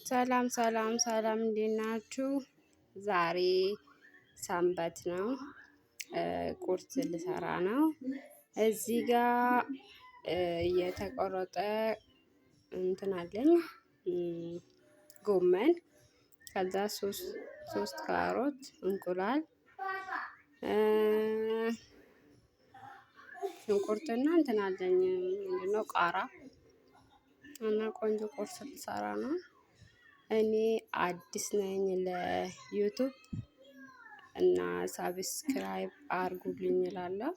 ሰላም ሰላም ሰላም እንዴት ናችሁ? ዛሬ ሰንበት ነው። ቁርስ ልሰራ ነው። እዚህ ጋር የተቆረጠ እንትን አለኝ ጎመን፣ ከዛ ሶስት ካሮት፣ እንቁላል፣ ሽንኩርትና እንትን አለኝ ምንድነው ቃራ እና ቆንጆ ቁርስ ልሰራ ነው። እኔ አዲስ ነኝ ለዩቱብ እና ሳብስክራይብ አርጉልኝ እላለሁ።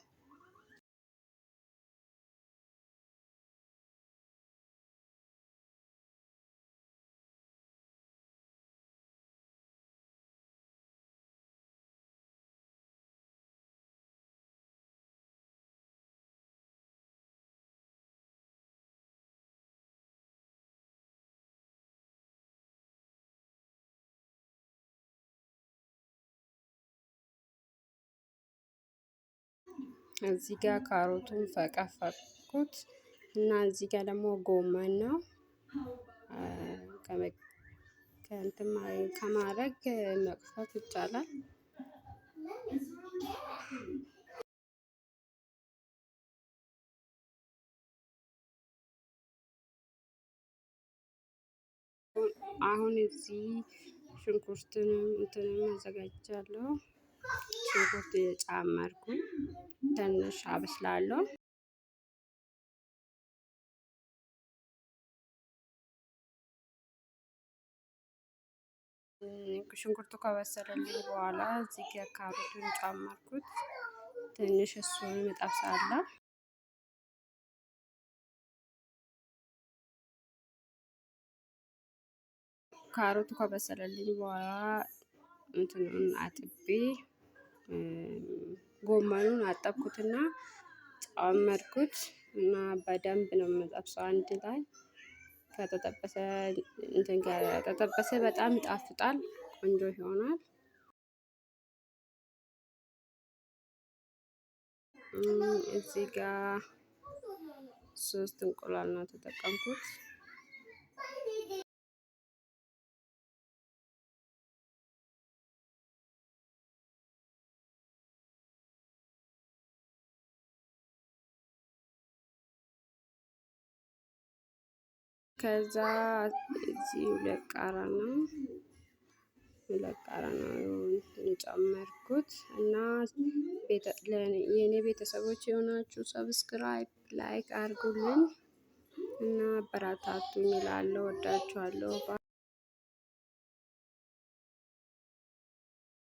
እዚህ ጋር ካሮቱን ፈቀፈቅኩት እና እዚህ ጋር ደግሞ ጎመን ነው። ከማድረግ መቅፈት ይቻላል። አሁን እዚህ ሽንኩርትንም እንትንም አዘጋጅቻለሁ። ሽንኩርት ጨመርኩኝ፣ ትንሽ አበስላለሁ። ሽንኩርቱ ከበሰለልኝ በኋላ እዚህ ጋር ካሮቱን ጨመርኩት። ትንሽ እሱን እጠብሳለሁ። ካሮቱ ከበሰለልኝ በኋላ እንትኑን አጥቤ ጎመኑን አጠብኩትና ጨመርኩት እና በደንብ ነው የምጠብሰው አንድ ላይ። ከተጠበሰ ከተጠበሰ በጣም ይጣፍጣል፣ ቆንጆ ይሆናል። እዚህ ጋር 3 እንቁላል ነው የተጠቀምኩት። ከዛ እዚህ ሁለት ቃራ ነው የጨመርኩት እና የኔ ቤተሰቦች የሆናችሁ ሰብስክራይብ ላይክ አድርጉልኝ እና አበረታቱኝ እላለሁ። ወዳችኋለሁ።